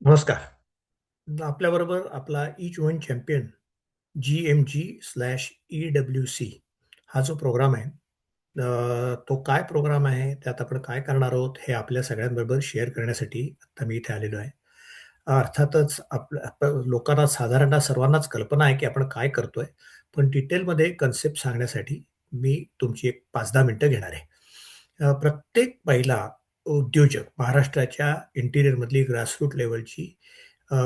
नमस्कार. आपल्याबरोबर आपला ईच वन चॅम्पियन GMG/EWC हा जो प्रोग्राम आहे, तो काय प्रोग्राम आहे, त्यात आपण काय करणार आहोत, हे आपल्या सगळ्यांबरोबर शेअर करण्यासाठी आता मी इथे आलेलो आहे. अर्थातच लोकांना साधारणतः सर्वांनाच कल्पना आहे, की आपण काय करतोय. पण डिटेलमध्ये कन्सेप्ट सांगण्यासाठी मी तुमची एक 5-10 मिनिटं घेणार आहे. प्रत्येक पहिला उद्योजक महाराष्ट्राच्या इंटिरियरमधली ग्रासरूट लेव्हलची अ,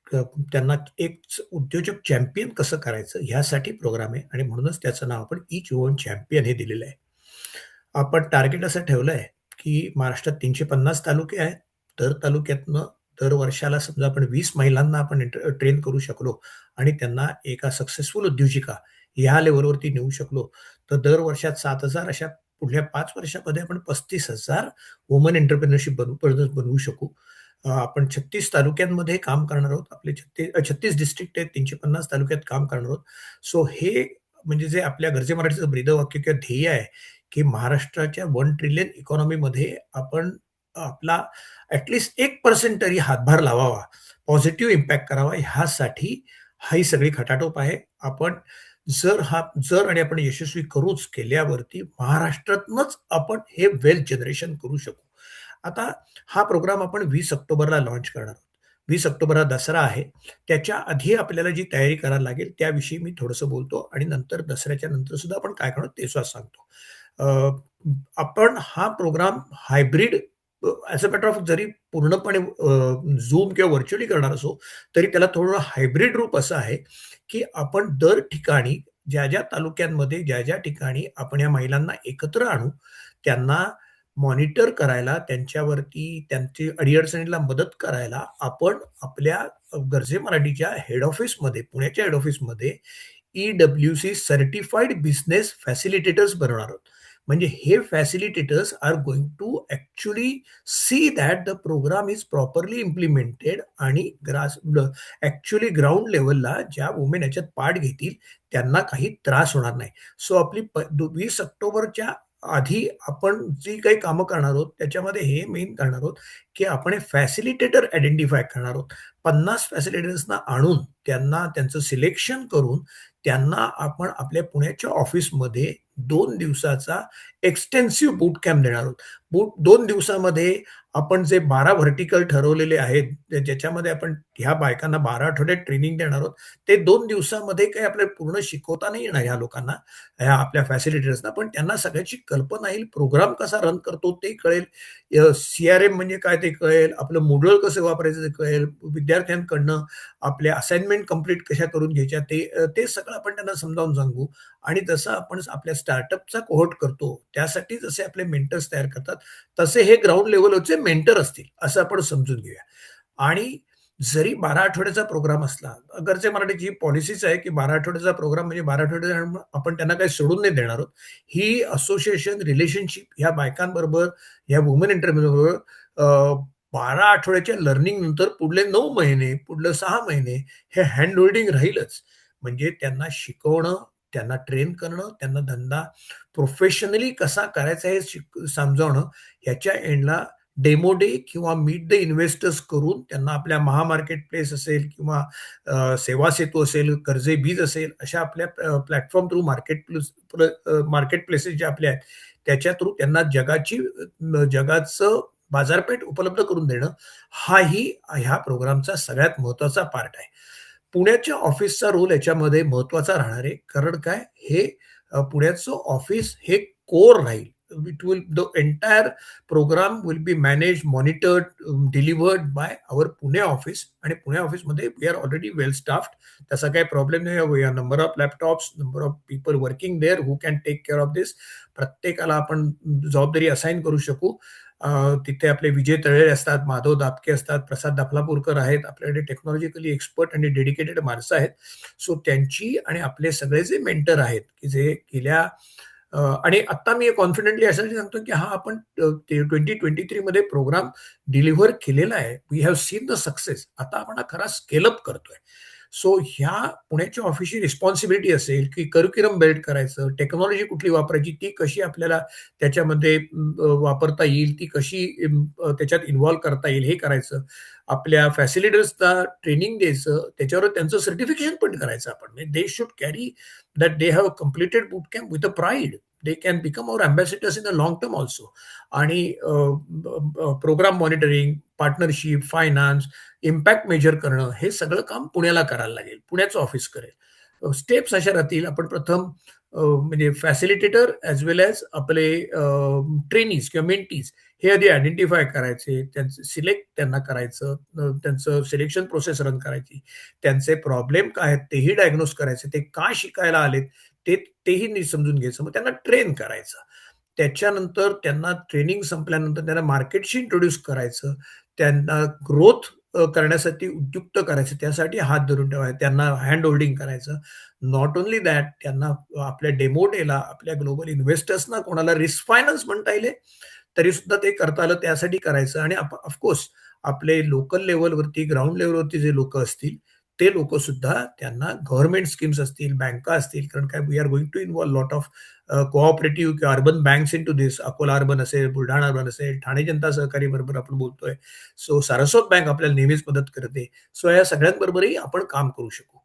क त्यांना एक उद्योजक चॅम्पियन कसं करायचं ह्यासाठी प्रोग्राम आहे आणि म्हणूनच त्याचं नाव आपण ईच वन चॅम्पियन हे दिलेलं आहे. आपण टार्गेट असं ठेवलं आहे, की महाराष्ट्रात 350 तालुके आहेत. दर तालुक्यातनं दर वर्षाला समजा आपण 20 महिलांना आपण ट्रेन करू शकलो आणि त्यांना एका सक्सेसफुल उद्योजिका ह्या लेव्हलवरती नेऊ शकलो, तर दर वर्षात 7,000 अशा पुढल्या 5 वर्षामध्ये आपण 35,000 वुमन एंटरप्रेन्योरशिप बनवू शकू. आपण 36 तालुक्यांमध्ये काम करणार आहोत. आपले 36 डिस्ट्रिक्ट आहेत, 350 तालुक्यात काम करणार आहोत. सो हे म्हणजे जे आपल्या गरजे मराठीचं ब्रीदवाक्य किंवा ध्येय आहे, की महाराष्ट्राच्या 1 ट्रिलियन इकॉनॉमीमध्ये आपण आपला ॲट लीस्ट 1% तरी हातभार लावावा, पॉझिटिव्ह इम्पॅक्ट करावा ह्यासाठी ही सगळी खटाटोप आहे. आपण जर आणि आपण यशस्वी करूच केल्यावरती महाराष्ट्रातनंच आपण हे वेल्थ जनरेशन करू शकू. आता हा प्रोग्राम आपण 20 ऑक्टोबरला लॉन्च करणार आहोत. 20 ऑक्टोबरला दसरा आहे. त्याच्या आधी आपल्याला जी तयारी करायला लागेल त्याविषयी मी थोडंसं बोलतो आणि नंतर दसऱ्याच्या नंतर सुद्धा आपण काय करणार ते सुद्धा सांगतो. अ, आपण हा program hybrid as a matter of जरी पूर्णपणे Zoom किंवा व्हर्चुअली करणार असो, तरी त्याला थोडं हायब्रिड रूप असं आहे, की आपण दर ठिकाणी ज्या तालुक्यांमध्ये, ज्या ठिकाणी आपण या महिलांना एकत्र आणू, त्यांना मॉनिटर करायला, त्यांच्यावरती त्यांची अडी-अडचणीला मदत करायला आपण आपल्या गरजे मराठीच्या हेड ऑफिसमध्ये, पुण्याच्या हेड ऑफिसमध्ये EWC सर्टिफाईड बिझनेस फॅसिलिटेटर्स बनवणार आहोत. म्हणजे हे facilitators are going to actually see that the programme is properly implemented आणि ॲक्चुअली ग्राउंड लेव्हलला ज्या वुमेन याच्यात पार्ट घेतील, त्यांना काही त्रास होणार नाही. सो आपली 20 ऑक्टोबरच्या आधी आपण जी काही कामं करणार आहोत, त्याच्यामध्ये हे मेन करणार आहोत, की आपण हे फॅसिलिटेटर आयडेंटिफाय करणार आहोत. 50 फॅसिलिटेटर्सना आणून त्यांना त्यांचं सिलेक्शन करून त्यांना आपण आपल्या पुण्याच्या ऑफिसमध्ये 2 दिवसाचा एक्सटेन्सिव्ह बूट कॅम्प देणार आहोत. 2 दिवसामध्ये आपण जे 12 व्हर्टिकल ठरवलेले आहेत, ज्याच्यामध्ये आपण ह्या बायकांना 12 आठवड्यात ट्रेनिंग देणार आहोत. ते 2 दिवसामध्ये काही आपल्याला पूर्ण शिकवता नाही येणार ह्या लोकांना, ह्या आपल्या फॅसिलिटेटर्सना, पण त्यांना सगळ्याची कल्पना येईल, प्रोग्राम कसा रन करतो ते कळेल, CRM म्हणजे काय ते कळेल, आपलं Moodle कसं वापरायचं ते कळेल, विद्यार्थ्यांकडनं आपल्या असाइनमेंट कंप्लीट कशा करून घ्यायच्या ते सगळं आपण त्यांना समजावून सांगू आणि जसं आपण आपल्या स्टार्टअपचा कोहोर्ट करतो, त्यासाठी जसे आपले मेंटर्स तयार करतात, तसे हे ग्राउंड लेव्हलवरचे मेंटर असतील, असं आपण समजून घेऊया. आणि जरी 12 आठवड्याचा प्रोग्राम असला, गरजे मराठीची पॉलिसीच आहे, की 12 आठवड्याचा प्रोग्राम म्हणजे 12 आठवडे आपण त्यांना काही सोडून नाही देणार आहोत. ही असोसिएशन रिलेशनशिप ह्या बायकांबरोबर, ह्या वुमन एंटरप्रेन्योरबरोबर 12 आठवड्याच्या लर्निंग नंतर पुढले 9 महिने, पुढले 6 महिने हे हँड होल्डिंग राहीलच. म्हणजे त्यांना शिकवणं, त्यांना ट्रेन करणं, त्यांना धंदा प्रोफेशनली कसा करायचा हे समजावणं, ह्याच्या एंडला डेमो डे किंवा मीट द इन्व्हेस्टर्स करून त्यांना आपल्या महामार्केट प्लेस असेल किंवा सेवा सेतू असेल, कर्जे बीज असेल, अशा आपल्या प्लॅटफॉर्म थ्रू मार्केट प्लेसेस जे आपले आहेत, त्याच्या थ्रू त्यांना जगाचं बाजारपेठ उपलब्ध करून देणं, हाही ह्या प्रोग्रामचा सगळ्यात महत्त्वाचा पार्ट आहे. पुण्याच्या ऑफिसचा रोल याच्यामध्ये महत्त्वाचा राहणार आहे. कारण काय, हे पुण्याचं ऑफिस हे कोर राहील. The entire programme will be managed, monitored, delivered by our Pune office आणि पुणे ऑफिसमध्ये we are already well staffed. त्याचा काही प्रॉब्लेम नाही. We are number of laptops, number of people working there who can take care of this. प्रत्येकाला आपण जबाबदारी assign करू शकू. तिथे आपले विजय तळेरे असतात, माधव दापके असतात, प्रसाद दाफलापूरकर आहेत. आपल्याकडे टेक्नॉलॉजिकली एक्सपर्ट आणि डेडिकेटेड माणसं आहेत. सो त्यांची आणि आपले सगळे जे मेंटर आहेत, की जे गेल्या आणि आत्ता मी कॉन्फिडेंटली यासाठी सांगतो, की हा आपण 2023 मध्ये प्रोग्राम डिलिव्हर केलेला आहे. We have seen the success. आता आपण हा खरा स्केल अप करतोय. सो ह्या पुण्याच्या ऑफिसची रिस्पॉन्सिबिलिटी असेल, की करिक्युलम बिल्ड करायचं, टेक्नॉलॉजी कुठली वापरायची, ती कशी आपल्याला त्याच्यामध्ये वापरता येईल, ती कशी त्याच्यात इन्व्हॉल्व करता येईल हे करायचं. आपल्या फॅसिलिटीजला ट्रेनिंग द्यायचं, त्याच्यावर त्यांचं सर्टिफिकेशन पण करायचं आपण. They should carry that they have completed boot camp with a pride. They can become our ambassadors in the long term also. आणि programme monitoring, partnership, finance, impact measure करणं, हे सगळं काम पुण्याला करायला लागेल. पुण्याचं ऑफिस करेल. स्टेप्स अशा राहतील. आपण प्रथम म्हणजे फॅसिलिटेटर ॲज वेल ॲज आपले ट्रेनीज किंवा मेंटीज हे आधी आयडेंटिफाय करायचे, त्यांचं सिलेक्ट त्यांना करायचं, त्यांचं सिलेक्शन प्रोसेस रन करायची. त्यांचे प्रॉब्लेम काय आहेत तेही डायग्नोज करायचे. ते का शिकायला आलेत ते तेही नीट समजून घ्यायचं. मग त्यांना ट्रेन करायचं. त्याच्यानंतर त्यांना ट्रेनिंग संपल्यानंतर त्यांना मार्केटशी इंट्रोड्यूस करायचं. त्यांना ग्रोथ करण्यासाठी उद्युक्त करायचं. त्यासाठी हात धरून ठेवायचे. त्यांना हँड होल्डिंग करायचं. नॉट ओन्ली दॅट त्यांना आपल्या डेमो डेला, आपल्या ग्लोबल इन्व्हेस्टर्सना कोणाला रिस्क फायनान्स म्हणता येईल तरी सुद्धा ते करता आलं त्यासाठी करायचं. आणि ऑफकोर्स आपले लोकल लेव्हलवरती, ग्राउंड लेव्हलवरती जे लोकं असतील, ते लोकं सुद्धा त्यांना गव्हर्नमेंट स्कीम्स असतील, बँका असतील, कारण काय we are going to involve lot of cooperative किंवा urban banks into this. Akola urban असेल, बुलढाणा अर्बन असेल, ठाणे जनता सहकारी बरोबर आपण बोलतोय. सो सारस्वत बँक आपल्याला नेहमीच मदत करते. सो या सगळ्यांबरोबरही आपण काम करू शकू.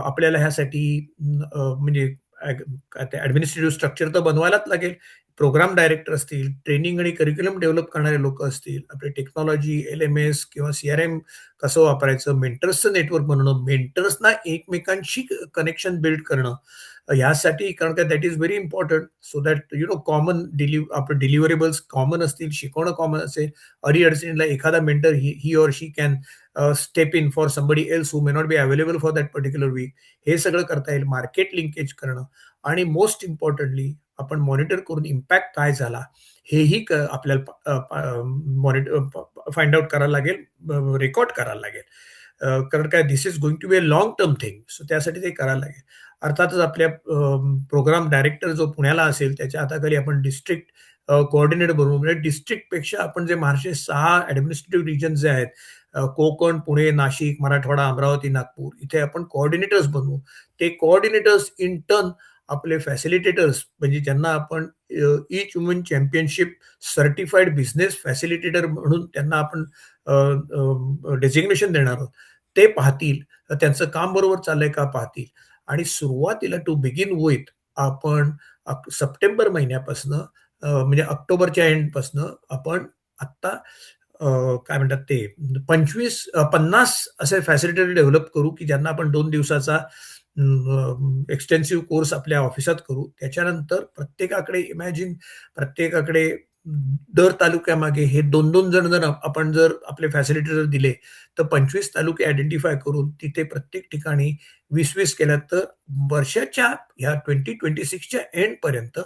आपल्याला ह्यासाठी म्हणजे काय ते ॲडमिनिस्ट्रेटिव्ह स्ट्रक्चर तर बनवायलाच लागेल. प्रोग्राम डायरेक्टर असतील, ट्रेनिंग आणि करिक्युलम डेव्हलप करणारे लोकं असतील, आपले टेक्नॉलॉजी, एल-एम-एस किंवा सी-आर-एम कसं वापरायचं, मेंटर्सचं नेटवर्क बनवणं, मेंटर्सना एकमेकांशी कनेक्शन बिल्ड करणं, ह्यासाठी कारण का that is very important so that common आपले डिलिव्हरेबल्स कॉमन असतील, शिकवणं कॉमन असेल, अडीअडचणीला एखादा mentor he or she can step in for somebody else who may not be available for that particular week. हे सगळं करता येईल. मार्केट लिंकेज करणं आणि मोस्ट इम्पॉर्टंटली आपण मॉनिटर करून इम्पॅक्ट काय झाला हेही आपल्याला मॉनिटर फाइंड आउट करायला लागेल, रेकॉर्ड करायला लागेल. कारण काय this is going to be a long term thing. So त्यासाठी ते करायला लागेल. अर्थातच आपल्या प्रोग्राम डायरेक्टर जो पुण्याला असेल त्याच्या हाताखाली आपण डिस्ट्रिक्ट कोऑर्डिनेटर बनवू. म्हणजे डिस्ट्रिक्टपेक्षा आपण जे महाराष्ट्राचे 6 ॲडमिनिस्ट्रेटिव्ह रिजन्स जे आहेत, कोकण, पुणे, नाशिक, मराठवाडा, अमरावती, नागपूर, इथे आपण कोऑर्डिनेटर्स बनवू. ते कोऑर्डिनेटर्स इन टर्न आपले फॅसिलिटेटर्स म्हणजे ज्यांना आपण each woman championship certified business facilitator म्हणून त्यांना आपण डेझिग्नेशन देणार आहोत. ते पाहतील, त्यांचं काम बरोबर चाललंय का पाहतील. आणि सुरुवातीला टू बिगिन विथ आपण सप्टेंबर महिन्यापासनं म्हणजे ऑक्टोबरच्या एंडपासनं आपण आत्ता काय म्हणतात ते 50 असे फॅसिलिटेटर डेव्हलप करू, की ज्यांना आपण 2 दिवसाचा एक्सटेन्सिव्ह कोर्स आपल्या ऑफिसात करू. त्याच्यानंतर प्रत्येकाकडे इमॅजिन प्रत्येकाकडे दर तालुक्यामागे हे 2-2 जण जर आपण जर आपले फॅसिलिटेटर दिले, तर 25 तालुके आयडेंटिफाय करून तिथे प्रत्येक ठिकाणी 20-20 केल्या तर वर्षाच्या ह्या 2026च्या एंडपर्यंत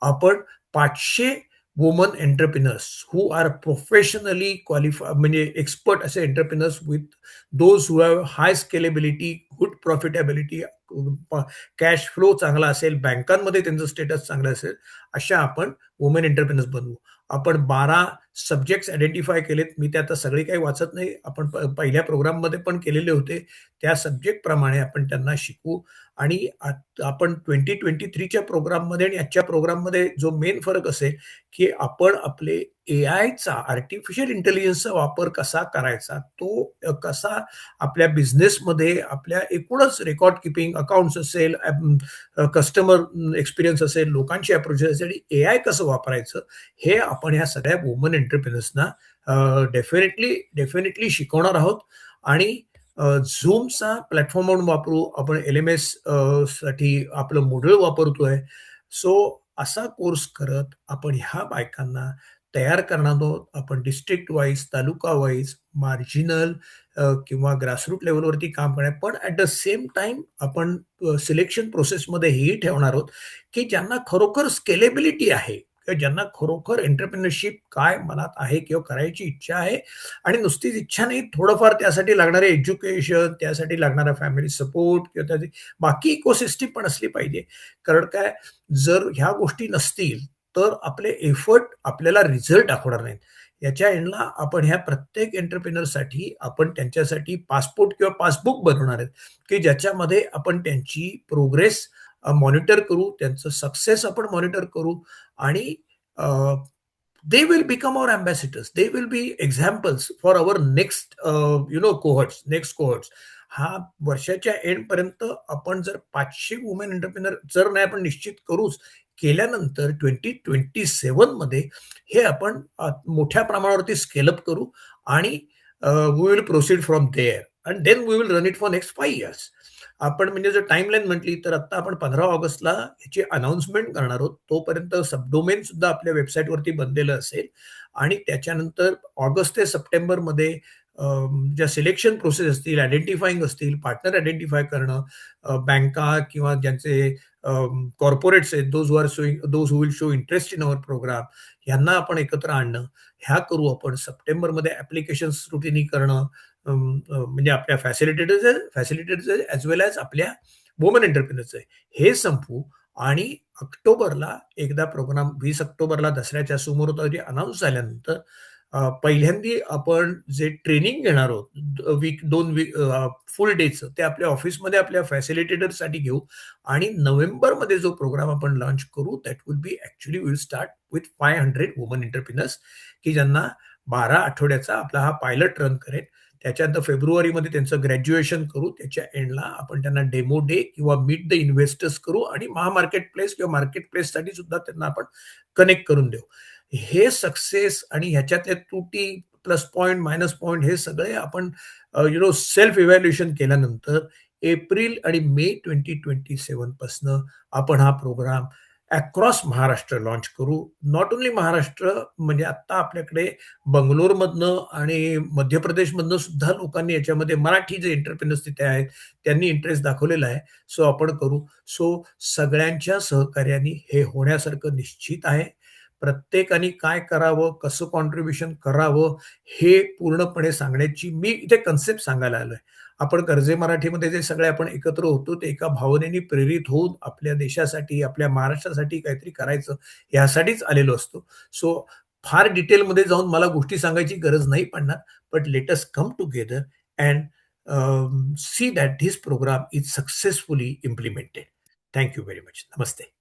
आपण 500 woman entrepreneurs who are professionally qualify म्हणजे एक्सपर्ट असे entrepreneurs with those who have high scalability, good profitability, cash flow चांगला असेल, बँकांमध्ये त्यांचं स्टेटस चांगलं असेल, अशा आपण वुमेन एंटरप्रिनर्स बनवू. आपण 12 सब्जेक्ट्स आयडेंटिफाय केलेत. मी ते आता सगळे काही वाचत नाही. आपण पहिल्या प्रोग्राममध्ये पण केलेले होते. त्या सब्जेक्टप्रमाणे आपण त्यांना शिकवू. आणि आपण 2023च्या प्रोग्राममध्ये आणि आजच्या प्रोग्राममध्ये जो मेन फरक असेल, की आपण आपले एआयचा, आर्टिफिशियल इंटेलिजन्सचा वापर कसा करायचा, तो कसा आपल्या बिझनेसमध्ये, आपल्या एकूणच रेकॉर्ड कीपिंग, अकाउंट्स असेल, कस्टमर एक्सपिरियन्स असेल, लोकांची अप्रोच असेल, एआय कसं वापरायचं, हे आपण ह्या सगळ्या वुमन एंटरप्रिनर्सना डेफिनेटली शिकवणार आहोत. आणि Zoomचा प्लॅटफॉर्म म्हणून वापरू. आपण एल-एम-एस साठी आपलं मोड्यूल वापरतोय. सो असा कोर्स करत आपण ह्या बायकांना तयार करणार आहोत. आपण डिस्ट्रिक्ट वाईज, तालुका वाईज, मार्जिनल किंवा ग्रासरूट लेव्हलवरती काम करणार. पण ॲट द सेम टाईम आपण सिलेक्शन प्रोसेसमध्ये हेही ठेवणार आहोत, की ज्यांना खरोखर स्केलेबिलिटी आहे, किंवा ज्यांना खरोखर एंटरप्रिनरशिप काय मनात आहे किंवा करायची इच्छा आहे आणि नुसतीच इच्छा नाही, थोडंफार त्यासाठी लागणारे एज्युकेशन, त्यासाठी लागणारा फॅमिली सपोर्ट किंवा त्याची बाकी इकोसिस्टम पण असली पाहिजे. कारण काय, जर ह्या गोष्टी नसतील तर आपले एफर्ट आपल्याला रिझल्ट दाखवणार नाहीत. याच्या एंडला आपण ह्या प्रत्येक एंटरप्रेन्योरसाठी आपण त्यांच्यासाठी पासपोर्ट किंवा पासबुक बनवणार आहेत, की ज्याच्यामध्ये आपण त्यांची प्रोग्रेस मॉनिटर करू, त्यांचं सक्सेस आपण मॉनिटर करू आणि they will become our ambassadors. They will be examples for our next, cohorts, next cohorts. हा वर्षाच्या एंड पर्यंत आपण जर 500 वुमेन एंटरप्रेन्योर जर नाही आपण निश्चित करूच, केल्यानंतर 2027 मध्ये हे आपण मोठ्या प्रमाणावरती स्केल अप करू आणि we will proceed from there and then we will run it for next 5 years. आपण म्हणजे जर टाईमलाईन म्हटली तर आता आपण 15 ऑगस्टला ह्याची अनाउन्समेंट करणार आहोत. तोपर्यंत सबडोमेन सुद्धा आपल्या वेबसाईटवरती बनलेलं असेल आणि त्याच्यानंतर ऑगस्ट ते सप्टेंबरमध्ये ज्या सिलेक्शन प्रोसेस असतील, आयडेंटिफाइंग असतील, पार्टनर आयडेंटिफाय करणं, बँका किंवा ज्यांचे कॉर्पोरेट्स आहेत, those who will show interest in our program, ह्यांना आपण एकत्र आणणं, ह्या करू आपण. सप्टेंबरमध्ये ॲप्लिकेशन स्क्रुटिनी करणं, म्हणजे आपल्या फॅसिलिटेटर्स ॲज वेल ॲज आपल्या वुमन एंटरप्रेन्योर्स आहे. हे संपवू आणि ऑक्टोबरला एकदा प्रोग्राम 20 ऑक्टोबरला दसऱ्याच्या सुमुहूर्तावरती अनाउन्स झाल्यानंतर पहिल्यांदी आपण जे ट्रेनिंग घेणार आहोत, 2 वीक फुल डेचं ते आपल्या ऑफिसमध्ये आपल्या फॅसिलिटेटरसाठी घेऊ आणि नोव्हेंबरमध्ये जो प्रोग्राम आपण लॉन्च करू that will be actually will start with 500 woman entrepreneurs की ज्यांना 12 आठवड्याचा आपला हा पायलट रन करेल. त्याच्यानंतर फेब्रुवारीमध्ये त्यांचं ग्रॅज्युएशन करू. त्याच्या एंडला आपण त्यांना डेमो डे किंवा मीट द इन्व्हेस्टर्स करू आणि मार्केट प्लेस किंवा मार्केट प्लेससाठी सुद्धा त्यांना आपण कनेक्ट करून देऊ. हे सक्सेस आणि ह्याच्यातल्या त्रुटी, प्लस पॉइंट, मायनस पॉइंट हे सगळे आपण सेल्फ इव्हॅल्युएशन केल्यानंतर एप्रिल आणि मे 2027 पासनं आपण हा प्रोग्राम अक्रॉस महाराष्ट्र लॉन्च करू. नॉट ओन्ली महाराष्ट्र, म्हणजे आता आपल्याकडे बंगलोरमधनं आणि मध्य प्रदेशमधनं सुद्धा लोकांनी याच्यामध्ये मराठी जे एंटरप्रेन्योर्स तिथे आहेत, त्यांनी इंटरेस्ट दाखवलेला आहे. सो आपण करू. सो सगळ्यांच्या सहकार्याने हे होण्यासारखं निश्चित आहे. प्रत्येकाने काय करावं, कसं कॉन्ट्रिब्युशन करावं, हे पूर्णपणे सांगण्याची मी इथे कन्सेप्ट सांगायला आलोय. आपण कर्जे मराठीमध्ये जे सगळे आपण एकत्र होतो, ते एका भावनेने प्रेरित होऊन आपल्या देशासाठी, आपल्या महाराष्ट्रासाठी काहीतरी करायचं यासाठीच आलेलो असतो. सो फार डिटेलमध्ये जाऊन मला गोष्टी सांगायची गरज नाही पडणार. But let us come together and see that this program is successfully implemented. Thank you very much. Namaste.